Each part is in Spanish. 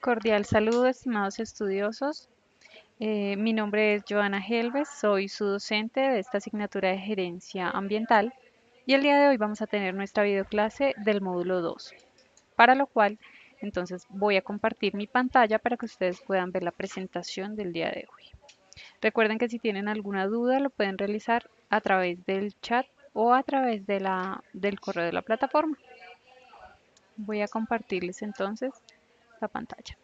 Cordial saludo, estimados estudiosos. Mi nombre es Joana Helves, soy su docente de esta asignatura de Gerencia Ambiental y el día de hoy vamos a tener nuestra videoclase del módulo 2, para lo cual entonces voy a compartir mi pantalla para que ustedes puedan ver la presentación del día de hoy. Recuerden que si tienen alguna duda lo pueden realizar a través del chat o a través del correo de la plataforma. Voy a compartirles entonces la pantalla.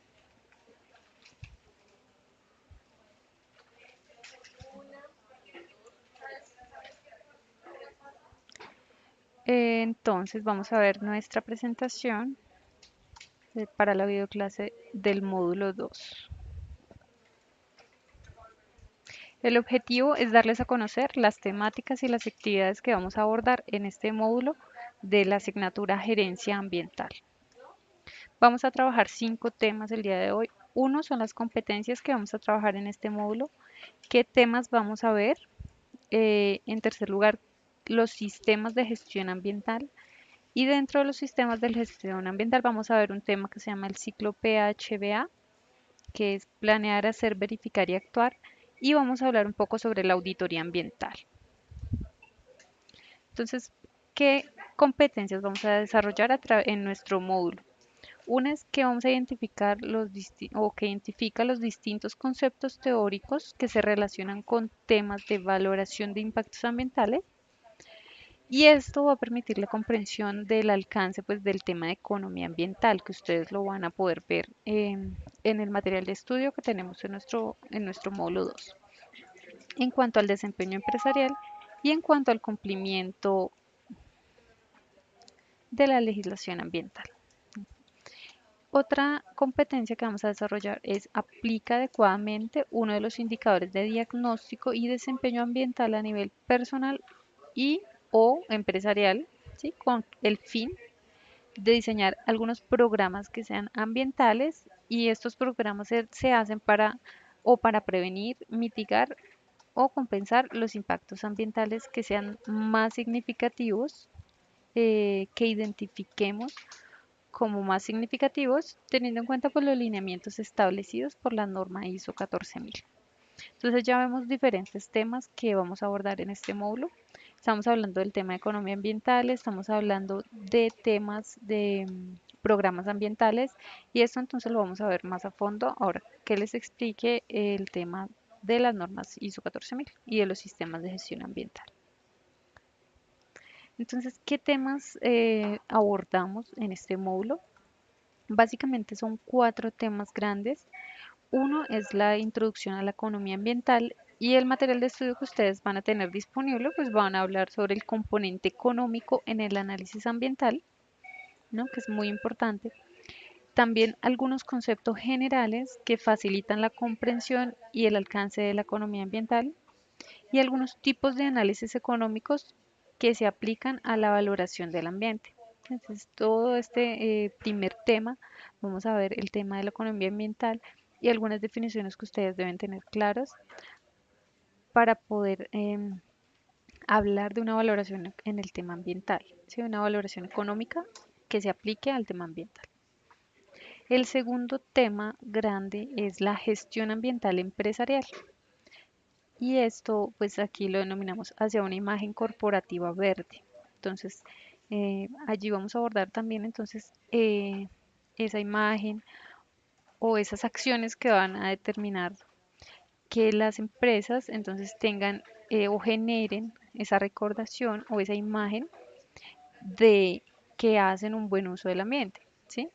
Entonces vamos a ver nuestra presentación para la videoclase del módulo 2. El objetivo es darles a conocer las temáticas y las actividades que vamos a abordar en este módulo de la asignatura Gerencia Ambiental. Vamos a trabajar 5 temas el día de hoy. Uno son las competencias que vamos a trabajar en este módulo. ¿Qué temas vamos a ver? En tercer lugar, los sistemas de gestión ambiental. Y dentro de los sistemas de gestión ambiental vamos a ver un tema que se llama el ciclo PHBA, que es planear, hacer, verificar y actuar. Y vamos a hablar un poco sobre la auditoría ambiental. Entonces, ¿qué competencias vamos a desarrollar en nuestro módulo? Una es que vamos a identificar que identifica los distintos conceptos teóricos que se relacionan con temas de valoración de impactos ambientales. Y esto va a permitir la comprensión del alcance del tema de economía ambiental, que ustedes lo van a poder ver en el material de estudio que tenemos en nuestro módulo 2. En cuanto al desempeño empresarial y en cuanto al cumplimiento de la legislación ambiental. Otra competencia que vamos a desarrollar es aplica adecuadamente uno de los indicadores de diagnóstico y desempeño ambiental a nivel personal y o empresarial, ¿sí? Con el fin de diseñar algunos programas que sean ambientales y estos programas se hacen para prevenir, mitigar o compensar los impactos ambientales que sean más significativos, que identifiquemos como más significativos, teniendo en cuenta los lineamientos establecidos por la norma ISO 14000. Entonces ya vemos diferentes temas que vamos a abordar en este módulo. Estamos hablando del tema de economía ambiental, estamos hablando de temas de programas ambientales y esto entonces lo vamos a ver más a fondo ahora que les explique el tema de las normas ISO 14000 y de los sistemas de gestión ambiental. Entonces, ¿qué temas abordamos en este módulo? Básicamente son 4 temas grandes. Uno es la introducción a la economía ambiental y el material de estudio que ustedes van a tener disponible, pues van a hablar sobre el componente económico en el análisis ambiental, ¿no? Que es muy importante. También algunos conceptos generales que facilitan la comprensión y el alcance de la economía ambiental y algunos tipos de análisis económicos que se aplican a la valoración del ambiente. Entonces, todo este primer tema, vamos a ver el tema de la economía ambiental y algunas definiciones que ustedes deben tener claras para poder hablar de una valoración en el tema ambiental, ¿sí? Una valoración económica que se aplique al tema ambiental. El segundo tema grande es la gestión ambiental empresarial. Y esto, pues aquí lo denominamos hacia una imagen corporativa verde. Entonces, allí vamos a abordar también entonces esa imagen o esas acciones que van a determinar que las empresas entonces tengan o generen esa recordación o esa imagen de que hacen un buen uso del ambiente, ¿sí?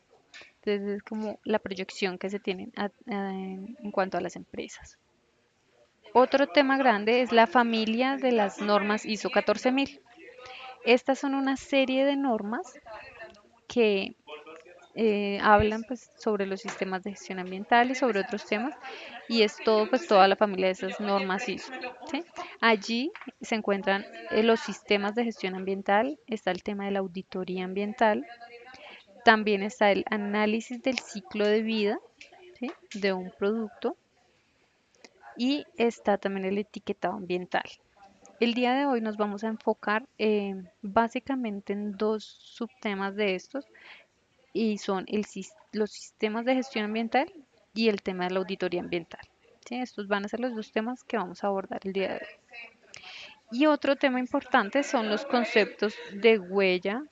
Entonces es como la proyección que se tiene en cuanto a las empresas. Otro tema grande es la familia de las normas ISO 14000. Estas son una serie de normas que hablan pues, sobre los sistemas de gestión ambiental y sobre otros temas y es todo pues toda la familia de esas normas ISO, ¿sí? Allí se encuentran los sistemas de gestión ambiental, está el tema de la auditoría ambiental, también está el análisis del ciclo de vida, ¿sí? De un producto y está también el etiquetado ambiental. El día de hoy nos vamos a enfocar básicamente en 2 subtemas de estos, y son los sistemas de gestión ambiental y el tema de la auditoría ambiental. ¿Sí? Estos van a ser los dos temas que vamos a abordar el día de hoy. Y otro tema importante son los conceptos de huellas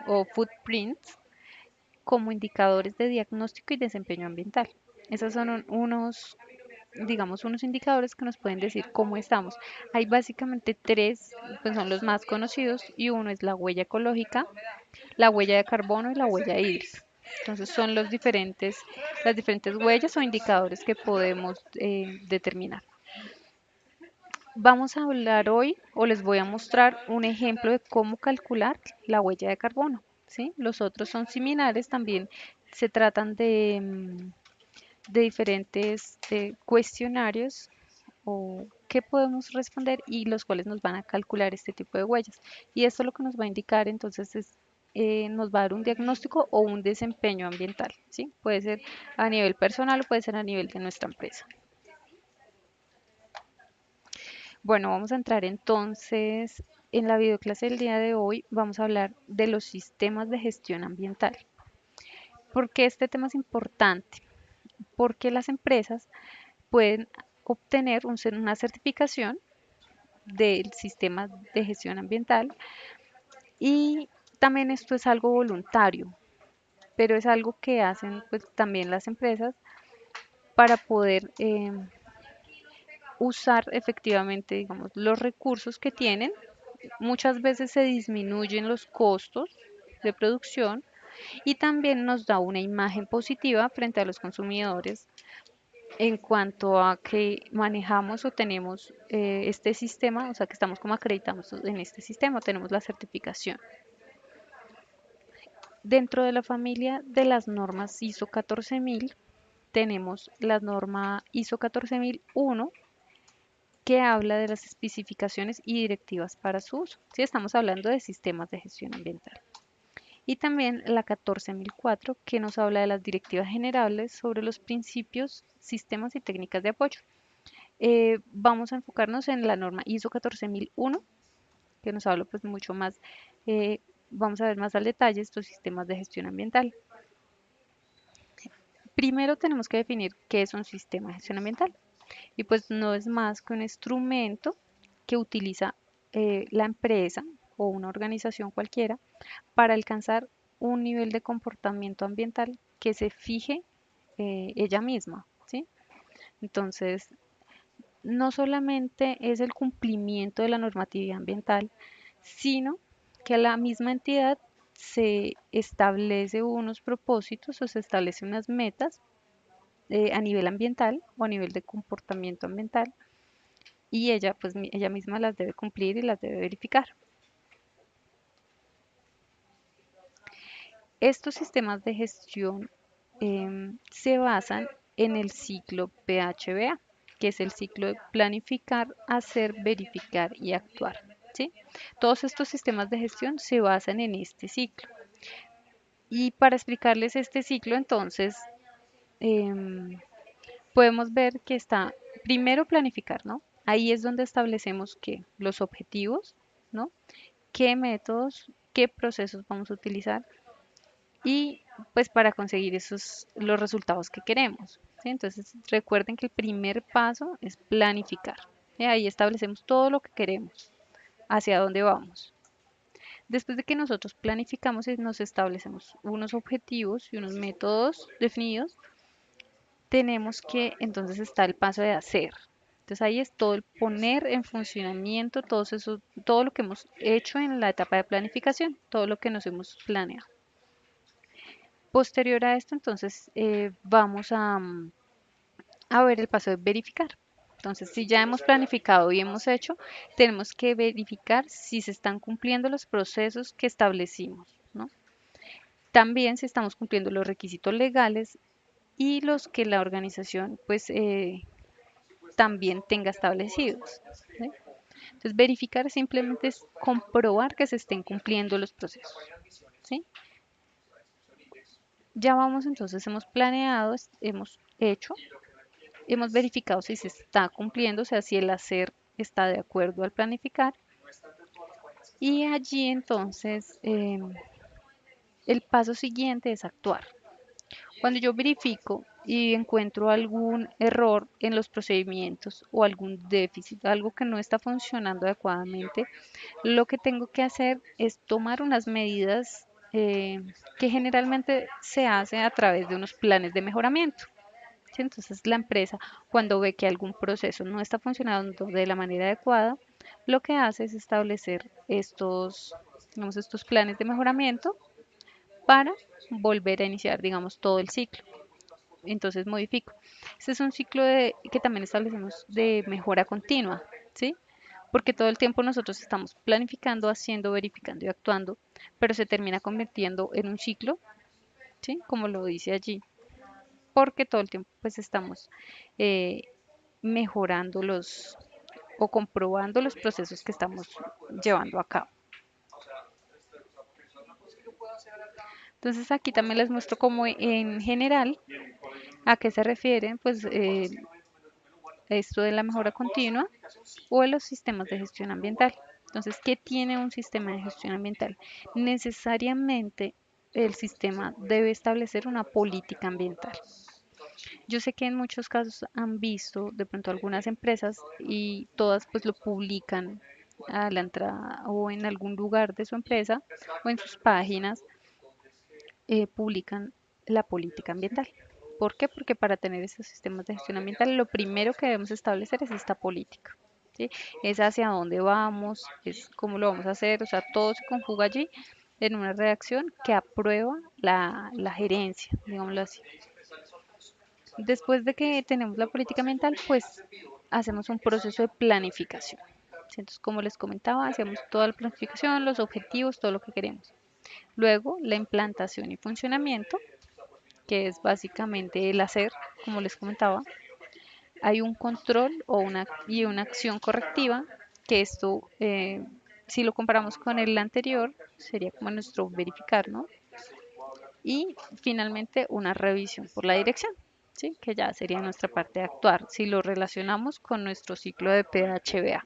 o footprints como indicadores de diagnóstico y desempeño ambiental. Esos son unos, digamos, unos indicadores que nos pueden decir cómo estamos. Hay básicamente tres, pues son los más conocidos, y uno es la huella ecológica, la huella de carbono y la huella hídrica. Entonces son las diferentes huellas o indicadores que podemos determinar. Vamos a hablar hoy o les voy a mostrar un ejemplo de cómo calcular la huella de carbono. ¿Sí? Los otros son similares, también se tratan de diferentes cuestionarios o qué podemos responder y los cuales nos van a calcular este tipo de huellas. Y esto lo que nos va a indicar entonces es, nos va a dar un diagnóstico o un desempeño ambiental, ¿sí? Puede ser a nivel personal o puede ser a nivel de nuestra empresa. Bueno, vamos a entrar entonces en la videoclase del día de hoy. Vamos a hablar de los sistemas de gestión ambiental. ¿Por qué este tema es importante? Porque las empresas pueden obtener una certificación del sistema de gestión ambiental y también esto es algo voluntario, pero es algo que hacen pues también las empresas para poder usar efectivamente, digamos, los recursos que tienen. Muchas veces se disminuyen los costos de producción y también nos da una imagen positiva frente a los consumidores en cuanto a que manejamos o tenemos este sistema, o sea que estamos como acreditados en este sistema, tenemos la certificación. Dentro de la familia de las normas ISO 14000 tenemos la norma ISO 14001 que habla de las especificaciones y directivas para su uso. Si estamos hablando de sistemas de gestión ambiental. Y también la 14004 que nos habla de las directivas generales sobre los principios, sistemas y técnicas de apoyo. Vamos a enfocarnos en la norma ISO 14001 que nos habla pues mucho más, eh, vamos a ver más al detalle estos sistemas de gestión ambiental. Primero tenemos que definir qué es un sistema de gestión ambiental y pues no es más que un instrumento que utiliza la empresa o una organización cualquiera para alcanzar un nivel de comportamiento ambiental que se fije ella misma, ¿sí? Entonces, no solamente es el cumplimiento de la normatividad ambiental, sino que la misma entidad se establece unos propósitos o se establece unas metas a nivel ambiental o a nivel de comportamiento ambiental y ella, pues ella misma las debe cumplir y las debe verificar. Estos sistemas de gestión se basan en el ciclo PHBA, que es el ciclo de planificar, hacer, verificar y actuar. ¿Sí? Todos estos sistemas de gestión se basan en este ciclo. Y para explicarles este ciclo, entonces, em, podemos ver que está primero planificar, ¿no? Ahí es donde establecemos que los objetivos, ¿no? Qué métodos, qué procesos vamos a utilizar y pues para conseguir esos los resultados que queremos. ¿Sí? Entonces recuerden que el primer paso es planificar. ¿Sí? Ahí establecemos todo lo que queremos, hacia dónde vamos. Después de que nosotros planificamos y nos establecemos unos objetivos y unos métodos definidos, tenemos que entonces está el paso de hacer. Entonces ahí es todo el poner en funcionamiento todo eso, todo lo que hemos hecho en la etapa de planificación, todo lo que nos hemos planeado. Posterior a esto, entonces vamos a ver el paso de verificar. Entonces, si ya hemos planificado y hemos hecho, tenemos que verificar si se están cumpliendo los procesos que establecimos, ¿no? También si estamos cumpliendo los requisitos legales y los que la organización pues también tenga establecidos. ¿Sí? Entonces, verificar simplemente es comprobar que se estén cumpliendo los procesos. ¿Sí? Ya vamos entonces, hemos planeado, hemos hecho, hemos verificado si se está cumpliendo, o sea, si el hacer está de acuerdo al planificar. Y allí entonces El paso siguiente es actuar. Cuando yo verifico y encuentro algún error en los procedimientos o algún déficit, algo que no está funcionando adecuadamente, lo que tengo que hacer es tomar unas medidas que generalmente se hace a través de unos planes de mejoramiento. ¿Sí? Entonces, la empresa, cuando ve que algún proceso no está funcionando de la manera adecuada, lo que hace es establecer estos, digamos, estos planes de mejoramiento para volver a iniciar, digamos, todo el ciclo. Entonces modifico. Este es un ciclo que también establecemos de mejora continua, ¿sí? Porque todo el tiempo nosotros estamos planificando, haciendo, verificando y actuando, pero se termina convirtiendo en un ciclo, ¿sí? Como lo dice allí, porque todo el tiempo pues estamos eh, mejorando los o comprobando los procesos que estamos llevando a cabo. Entonces aquí también les muestro como en general a qué se refieren pues esto de la mejora continua o de los sistemas de gestión ambiental. Entonces, ¿qué tiene un sistema de gestión ambiental? Necesariamente el sistema debe establecer una política ambiental. Yo sé que en muchos casos han visto de pronto algunas empresas y todas pues lo publican a la entrada o en algún lugar de su empresa o en sus páginas publican la política ambiental. ¿Por qué? Porque para tener esos sistemas de gestión ambiental, lo primero que debemos establecer es esta política. ¿Sí? Es hacia dónde vamos, es cómo lo vamos a hacer, o sea, todo se conjuga allí en una redacción que aprueba la gerencia, digámoslo así. Después de que tenemos la política ambiental, pues hacemos un proceso de planificación. ¿Sí? Entonces, como les comentaba, hacemos toda la planificación, los objetivos, todo lo que queremos. Luego, la implantación y funcionamiento, que es básicamente el hacer, como les comentaba. Hay un control y una acción correctiva, que esto, si lo comparamos con el anterior, sería como nuestro verificar, ¿no? Y finalmente una revisión por la dirección, ¿sí? Que ya sería nuestra parte de actuar, si lo relacionamos con nuestro ciclo de PHBA.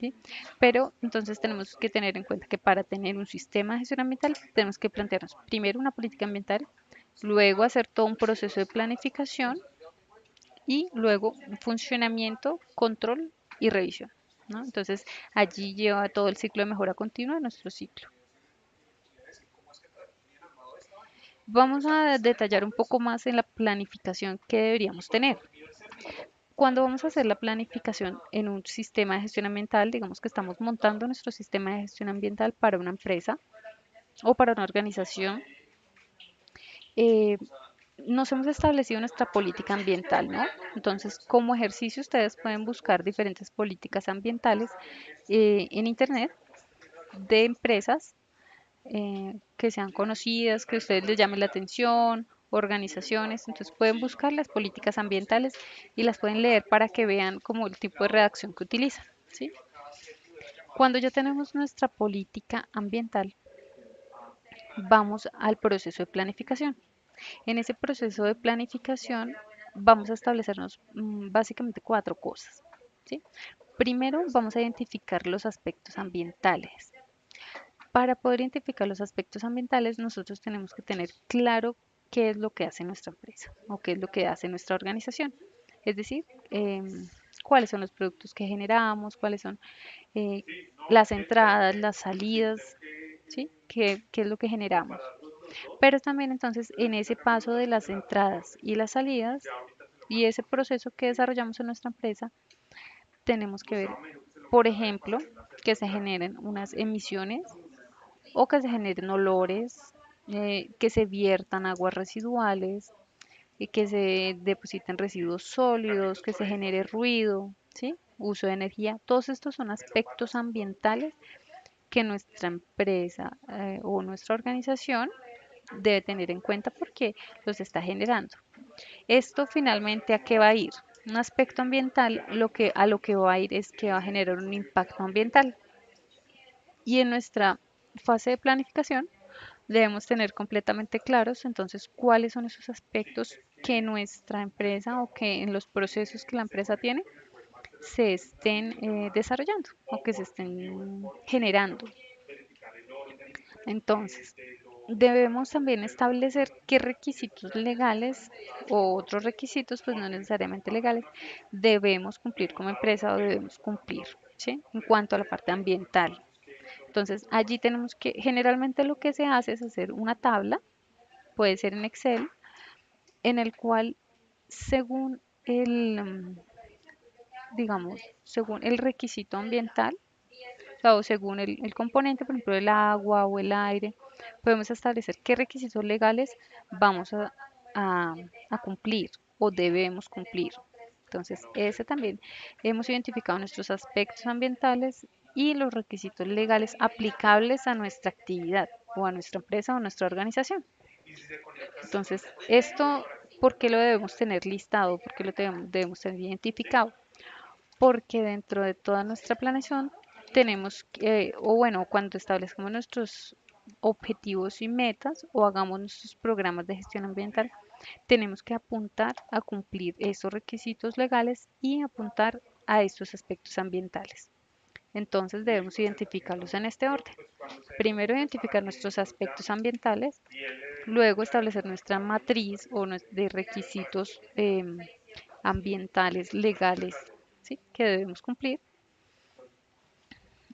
¿Sí? Pero entonces tenemos que tener en cuenta que para tener un sistema de gestión ambiental tenemos que plantearnos primero una política ambiental, luego hacer todo un proceso de planificación y luego funcionamiento, control y revisión, ¿no? Entonces allí lleva todo el ciclo de mejora continua de nuestro ciclo. Vamos a detallar un poco más en la planificación que deberíamos tener. Cuando vamos a hacer la planificación en un sistema de gestión ambiental, digamos que estamos montando nuestro sistema de gestión ambiental para una empresa o para una organización, eh, nos hemos establecido nuestra política ambiental, ¿no? Entonces, como ejercicio, ustedes pueden buscar diferentes políticas ambientales en Internet de empresas que sean conocidas, que a ustedes les llame la atención, organizaciones. Entonces, pueden buscar las políticas ambientales y las pueden leer para que vean como el tipo de redacción que utilizan, ¿sí? Cuando ya tenemos nuestra política ambiental, vamos al proceso de planificación. En ese proceso de planificación vamos a establecernos básicamente cuatro cosas, ¿sí? Primero vamos a identificar los aspectos ambientales. Para poder identificar los aspectos ambientales, nosotros tenemos que tener claro qué es lo que hace nuestra empresa o qué es lo que hace nuestra organización. Es decir, cuáles son los productos que generamos, cuáles son eh, las entradas, las salidas, ¿sí? ¿Qué es lo que generamos? Pero también entonces en ese paso de las entradas y las salidas y ese proceso que desarrollamos en nuestra empresa, tenemos que ver, por ejemplo, que se generen unas emisiones o que se generen olores, que se viertan aguas residuales, y que se depositen residuos sólidos, que se genere ruido, ¿sí? Uso de energía. Todos estos son aspectos ambientales que nuestra empresa o nuestra organización debe tener en cuenta porque los está generando. Esto finalmente, ¿a qué va a ir? Un aspecto ambiental a lo que va a ir es que va a generar un impacto ambiental. Y en nuestra fase de planificación debemos tener completamente claros entonces cuáles son esos aspectos que nuestra empresa o que en los procesos que la empresa tiene se estén desarrollando o que se estén generando. Entonces, Debemos también establecer qué requisitos legales o otros requisitos, pues no necesariamente legales, debemos cumplir como empresa o debemos cumplir, ¿sí? En cuanto a la parte ambiental. Entonces, allí tenemos que, generalmente lo que se hace es hacer una tabla, puede ser en Excel, en el cual según digamos, según el requisito ambiental, o sea, o según el componente, por ejemplo, el agua o el aire, podemos establecer qué requisitos legales vamos a- a cumplir o debemos cumplir. Entonces, ese también hemos identificado nuestros aspectos ambientales y los requisitos legales aplicables a nuestra actividad o a nuestra empresa o a nuestra organización. Entonces, esto, ¿por qué lo debemos tener listado? ¿Por qué lo debemos tener identificado? Porque dentro de toda nuestra planeación tenemos que, o bueno, cuando establezcamos nuestros objetivos y metas o hagamos nuestros programas de gestión ambiental, tenemos que apuntar a cumplir esos requisitos legales y apuntar a estos aspectos ambientales. Entonces debemos identificarlos en este orden. Primero identificar nuestros aspectos ambientales, luego establecer nuestra matriz o de requisitos ambientales legales, ¿sí? Que debemos cumplir.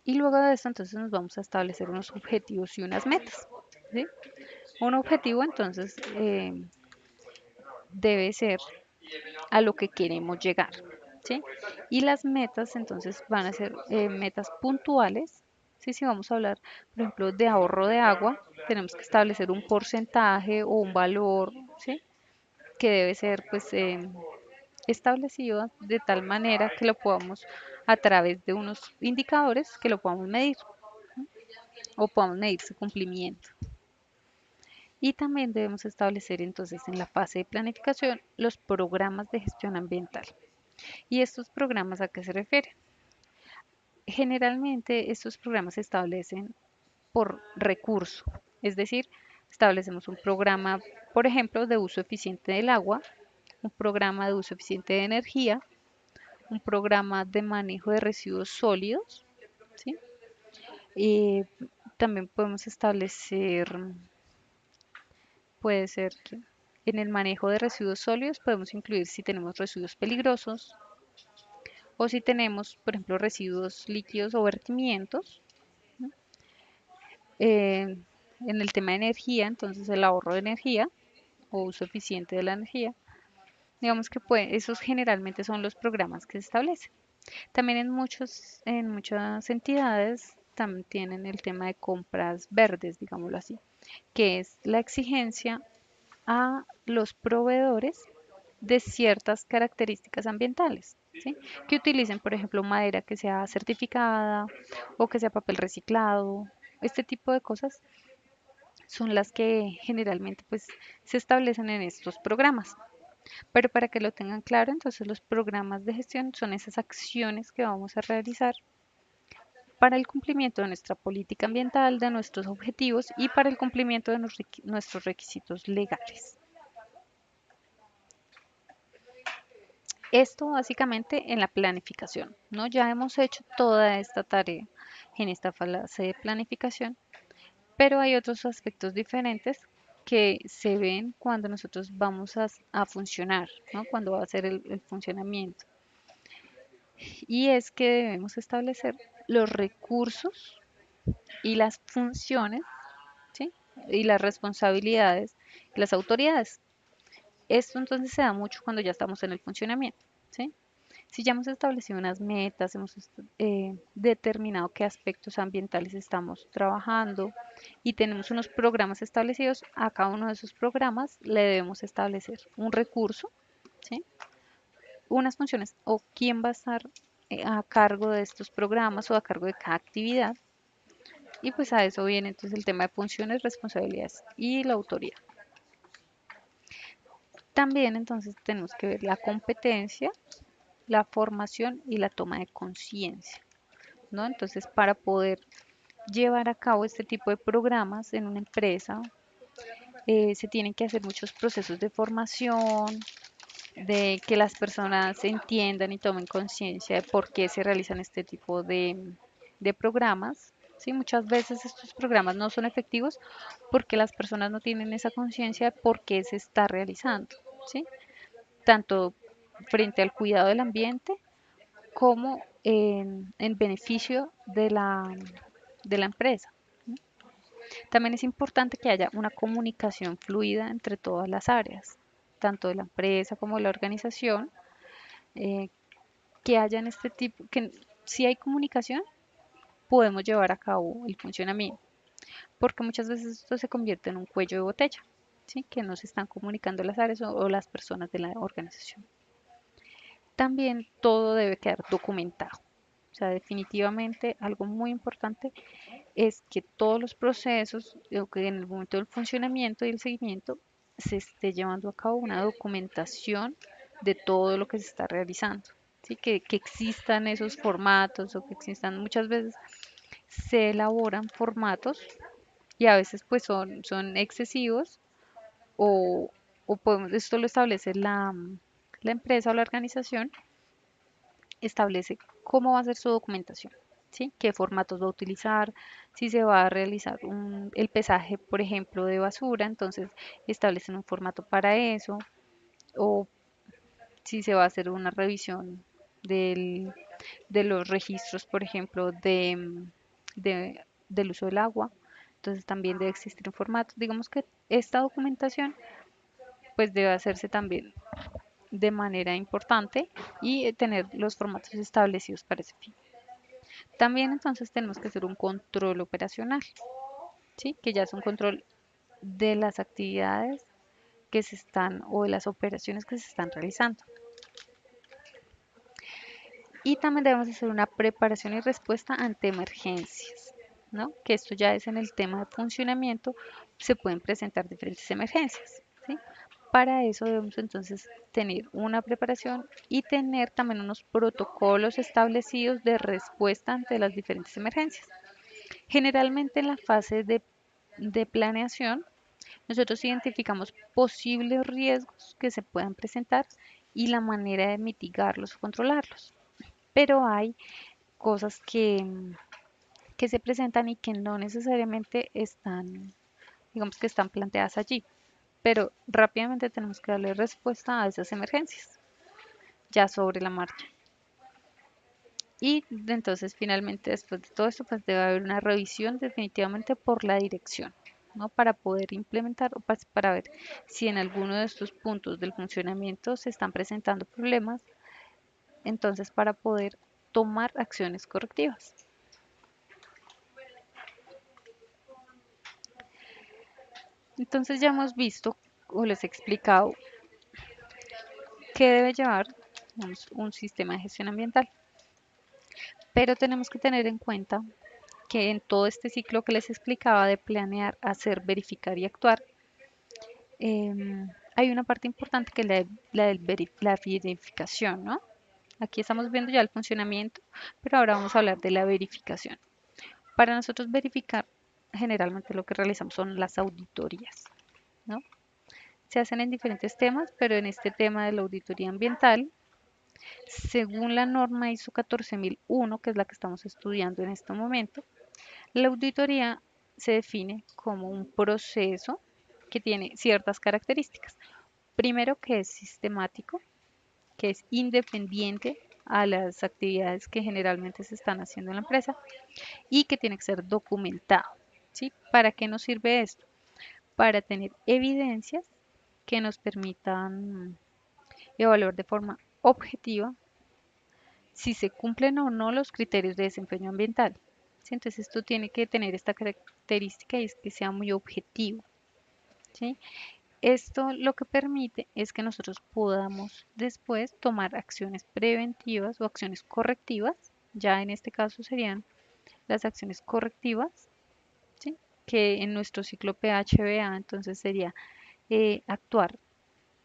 Y luego de esto entonces nos vamos a establecer unos objetivos y unas metas, ¿sí? Un objetivo entonces debe ser a lo que queremos llegar, ¿sí? Y las metas entonces van a ser metas puntuales, ¿sí? Si vamos a hablar, por ejemplo, de ahorro de agua, tenemos que establecer un porcentaje o un valor, ¿sí? Que debe ser pues establecido de tal manera que lo podamos a través de unos indicadores que lo podamos medir o podamos medir su cumplimiento. Y también debemos establecer entonces en la fase de planificación los programas de gestión ambiental. ¿Y estos programas a qué se refieren? Generalmente estos programas se establecen por recurso, es decir, establecemos un programa, por ejemplo, de uso eficiente del agua, un programa de uso eficiente de energía, un programa de manejo de residuos sólidos, ¿sí? Y también podemos establecer, puede ser que en el manejo de residuos sólidos podemos incluir si tenemos residuos peligrosos o si tenemos, por ejemplo, residuos líquidos o vertimientos, ¿no? En el tema de energía, entonces el ahorro de energía o uso eficiente de la energía, digamos que esos generalmente son los programas que se establecen. También en muchas entidades también tienen el tema de compras verdes, digámoslo así, que es la exigencia a los proveedores de ciertas características ambientales, ¿sí? Que utilicen, por ejemplo, madera que sea certificada o que sea papel reciclado. Este tipo de cosas son las que generalmente pues, se establecen en estos programas. Pero para que lo tengan claro, entonces los programas de gestión son esas acciones que vamos a realizar para el cumplimiento de nuestra política ambiental, de nuestros objetivos y para el cumplimiento de nuestros requisitos legales. Esto básicamente en la planificación, ¿no? Ya hemos hecho toda esta tarea en esta fase de planificación, pero hay otros aspectos diferentes que se ven cuando nosotros vamos a funcionar, ¿no? Cuando va a ser el funcionamiento. Y es que debemos establecer los recursos y las funciones, ¿sí? Y las responsabilidades y las autoridades. Esto entonces se da mucho cuando ya estamos en el funcionamiento, ¿sí? Si ya hemos establecido unas metas, hemos determinado qué aspectos ambientales estamos trabajando y tenemos unos programas establecidos, a cada uno de esos programas le debemos establecer un recurso, ¿sí? Unas funciones o quién va a estar a cargo de estos programas o a cargo de cada actividad. Y pues a eso viene entonces el tema de funciones, responsabilidades y la autoría. También entonces tenemos que ver la competencia, la formación y la toma de conciencia, ¿no? Entonces, para poder llevar a cabo este tipo de programas en una empresa, se tienen que hacer muchos procesos de formación, de que las personas entiendan y tomen conciencia de por qué se realizan este tipo de programas. ¿sí? Muchas veces estos programas no son efectivos porque las personas no tienen esa conciencia de por qué se está realizando, ¿sí? Tanto frente al cuidado del ambiente como en beneficio de la empresa. También es importante que haya una comunicación fluida entre todas las áreas, tanto de la empresa como de la organización, eh, que hayan este tipo, que si hay comunicación, podemos llevar a cabo el funcionamiento, porque muchas veces esto se convierte en un cuello de botella, ¿sí? Que no se están comunicando las áreas o las personas de la organización. También todo debe quedar documentado. O sea, definitivamente algo muy importante es que todos los procesos, o que en el momento del funcionamiento y el seguimiento, se esté llevando a cabo una documentación de todo lo que se está realizando. ¿Sí? Que existan esos formatos o que existan muchas veces se elaboran formatos y a veces pues son excesivos o, o podemos, esto lo establece la empresa o la organización, establece cómo va a ser su documentación, ¿sí? Qué formatos va a utilizar, si se va a realizar el pesaje, por ejemplo, de basura, entonces establecen un formato para eso, o si se va a hacer una revisión del, de los registros, por ejemplo, del uso del agua, entonces también debe existir un formato. Digamos que esta documentación pues debe hacerse también de manera importante y tener los formatos establecidos para ese fin. También entonces tenemos que hacer un control operacional, ¿sí? Que ya es un control de las actividades que se están o de las operaciones que se están realizando. Y también debemos hacer una preparación y respuesta ante emergencias, ¿no? Que esto ya es en el tema de funcionamiento, se pueden presentar diferentes emergencias, ¿sí? Para eso debemos entonces tener una preparación y tener también unos protocolos establecidos de respuesta ante las diferentes emergencias. Generalmente en la fase de planeación, nosotros identificamos posibles riesgos que se puedan presentar y la manera de mitigarlos o controlarlos. Pero hay cosas que se presentan y que no necesariamente están, digamos que están planteadas allí. Pero rápidamente tenemos que darle respuesta a esas emergencias, ya sobre la marcha. Y entonces finalmente después de todo esto, pues debe haber una revisión definitivamente por la dirección, ¿no? Para poder implementar o para ver si en alguno de estos puntos del funcionamiento se están presentando problemas, entonces para poder tomar acciones correctivas. Entonces ya hemos visto o les he explicado qué debe llevar un sistema de gestión ambiental, pero tenemos que tener en cuenta que en todo este ciclo que les explicaba de planear, hacer, verificar y actuar, hay una parte importante que es la verificación, ¿no? Aquí estamos viendo ya el funcionamiento, pero ahora vamos a hablar de la verificación. Para nosotros verificar, generalmente lo que realizamos son las auditorías, ¿no? Se hacen en diferentes temas, pero en este tema de la auditoría ambiental, según la norma ISO 14001, que es la que estamos estudiando en este momento, la auditoría se define como un proceso que tiene ciertas características. Primero, que es sistemático, que es independiente a las actividades que generalmente se están haciendo en la empresa y que tiene que ser documentado. ¿Sí? ¿Para qué nos sirve esto? Para tener evidencias que nos permitan evaluar de forma objetiva si se cumplen o no los criterios de desempeño ambiental. ¿Sí? Entonces esto tiene que tener esta característica y es que sea muy objetivo. ¿Sí? Esto lo que permite es que nosotros podamos después tomar acciones preventivas o acciones correctivas. Ya en este caso serían las acciones correctivas, ¿sí? Que en nuestro ciclo PHBA entonces sería actuar,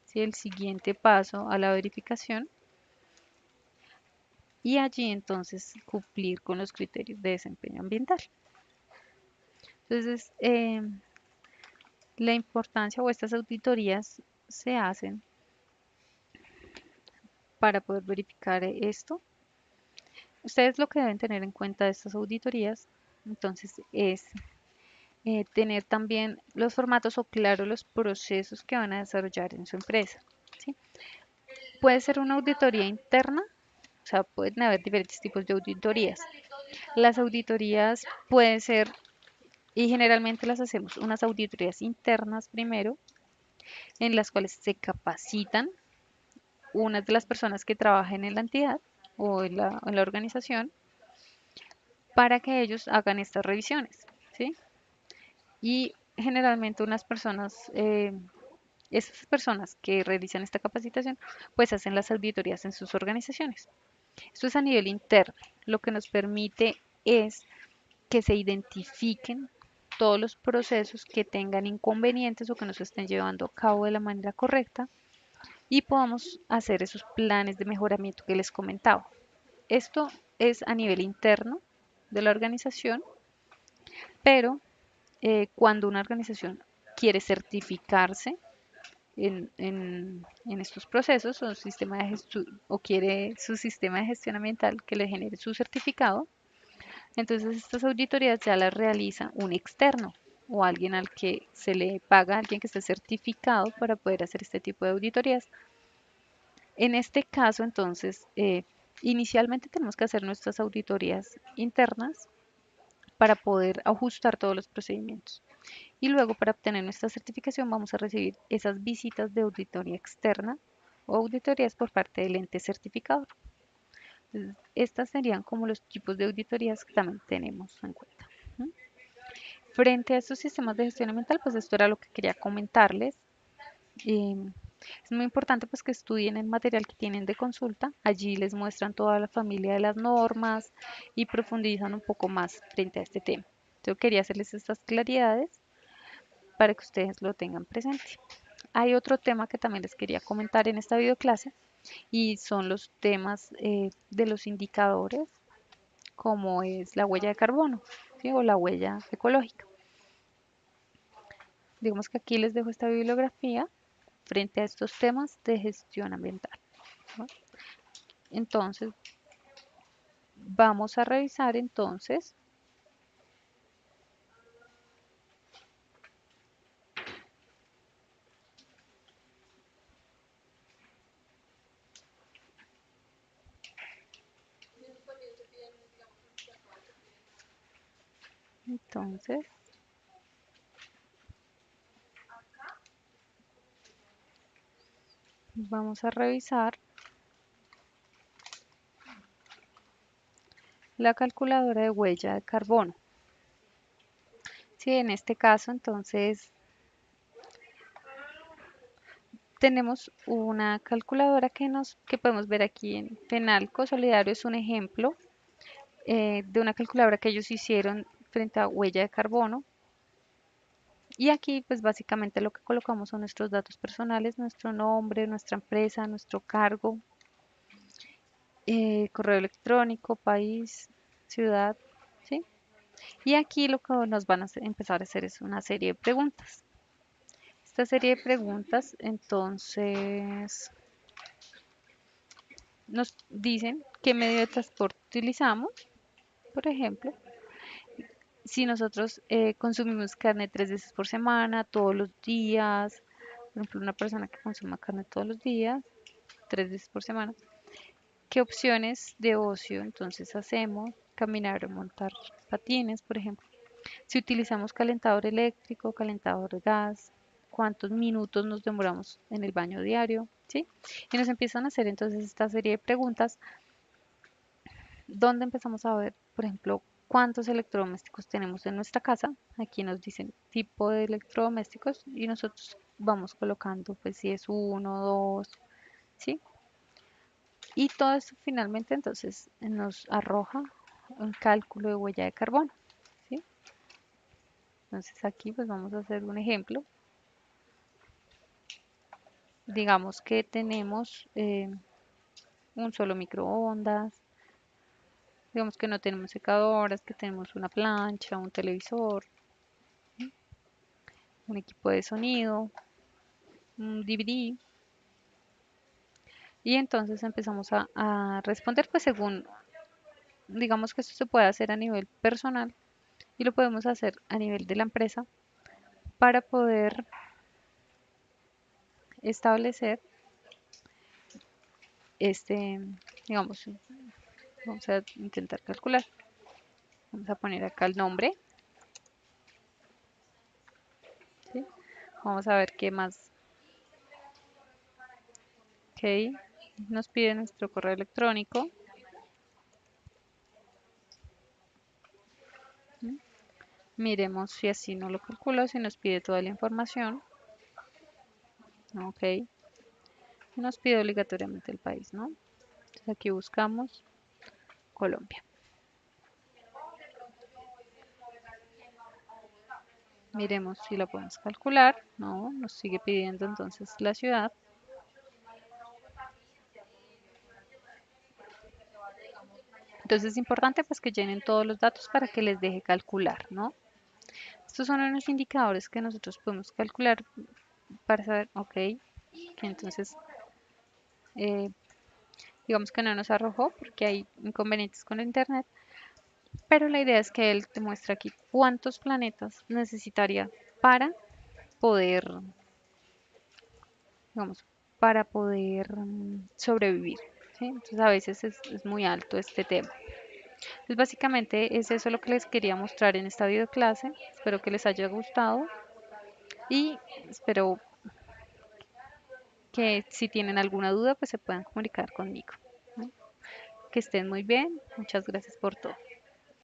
¿sí? El siguiente paso a la verificación y allí entonces cumplir con los criterios de desempeño ambiental. Entonces, la importancia o estas auditorías se hacen para poder verificar esto. Ustedes lo que deben tener en cuenta de estas auditorías Entonces es tener también los formatos o claro los procesos que van a desarrollar en su empresa. ¿Sí? Puede ser una auditoría interna, o sea, pueden haber diferentes tipos de auditorías. Las auditorías pueden ser, y generalmente las hacemos, unas auditorías internas primero, en las cuales se capacitan unas de las personas que trabajan en la entidad o en la organización para que ellos hagan estas revisiones, ¿sí? Y generalmente unas personas, esas personas que realizan esta capacitación, pues hacen las auditorías en sus organizaciones. Esto es a nivel interno. Lo que nos permite es que se identifiquen todos los procesos que tengan inconvenientes o que no se estén llevando a cabo de la manera correcta y podamos hacer esos planes de mejoramiento que les comentaba. Esto es a nivel interno de la organización, pero cuando una organización quiere certificarse en estos procesos o, sistema de o quiere su sistema de gestión ambiental que le genere su certificado, entonces estas auditorías ya las realiza un externo o alguien al que se le paga, alguien que esté certificado para poder hacer este tipo de auditorías. En este caso, entonces, inicialmente tenemos que hacer nuestras auditorías internas para poder ajustar todos los procedimientos. Y luego, para obtener nuestra certificación, vamos a recibir esas visitas de auditoría externa o auditorías por parte del ente certificador. Entonces, estas serían como los tipos de auditorías que también tenemos en cuenta. ¿Mm? Frente a estos sistemas de gestión ambiental, pues esto era lo que quería comentarles. Em, es muy importante pues que estudien el material que tienen de consulta. Allí les muestran toda la familia de las normas y profundizan un poco más frente a este tema. Yo quería hacerles estas claridades para que ustedes lo tengan presente. Hay otro tema que también les quería comentar en esta videoclase y son los temas de los indicadores, como es la huella de carbono, ¿sí? O la huella ecológica. Digamos que aquí les dejo esta bibliografía frente a estos temas de gestión ambiental, ¿no? Entonces, vamos a revisar entonces, vamos a revisar la calculadora de huella de carbono. Sí, en este caso, entonces, tenemos una calculadora que podemos ver aquí en Penalco Solidario, es un ejemplo de una calculadora que ellos hicieron frente a huella de carbono. Y aquí, pues básicamente lo que colocamos son nuestros datos personales, nuestro nombre, nuestra empresa, nuestro cargo, correo electrónico, país, ciudad, ¿sí? Y aquí lo que nos van a empezar a hacer es una serie de preguntas. Esta serie de preguntas, entonces, nos dicen qué medio de transporte utilizamos, por ejemplo, si nosotros consumimos carne 3 veces por semana, todos los días, por ejemplo, una persona que consuma carne todos los días, 3 veces por semana, ¿qué opciones de ocio entonces hacemos? Caminar o montar patines, por ejemplo. Si utilizamos calentador eléctrico, calentador de gas, cuántos minutos nos demoramos en el baño diario, ¿sí? Y nos empiezan a hacer entonces esta serie de preguntas donde empezamos a ver, por ejemplo, cuántos electrodomésticos tenemos en nuestra casa. Aquí nos dicen tipo de electrodomésticos y nosotros vamos colocando, pues si es uno, dos, ¿sí? Y todo esto finalmente entonces nos arroja un cálculo de huella de carbono, ¿sí? Entonces aquí pues vamos a hacer un ejemplo. Digamos que tenemos un solo microondas, digamos que no tenemos secadoras, que tenemos una plancha, un televisor, un equipo de sonido, un DVD. Y entonces empezamos a responder pues según, digamos que esto se puede hacer a nivel personal, y lo podemos hacer a nivel de la empresa para poder establecer este, digamos, vamos a intentar calcular. Vamos a poner acá el nombre, ¿sí? Vamos a ver qué más. Ok, nos pide nuestro correo electrónico. ¿Mm? Miremos si así no lo calcula, si nos pide toda la información. Ok, nos pide obligatoriamente el país, ¿no? Entonces aquí buscamos Colombia. Miremos si la podemos calcular. No, nos sigue pidiendo entonces la ciudad. Entonces es importante pues que llenen todos los datos para que les deje calcular, ¿no? Estos son unos indicadores que nosotros podemos calcular para saber, ok, que entonces digamos que no nos arrojó porque hay inconvenientes con el internet, pero la idea es que él te muestra aquí cuántos planetas necesitaría para poder, digamos, para poder sobrevivir, ¿sí? Entonces a veces es muy alto este tema. Pues básicamente es eso lo que les quería mostrar en esta videoclase. Espero que les haya gustado y espero que si tienen alguna duda pues se puedan comunicar conmigo, ¿no? Que estén muy bien. Muchas gracias por todo.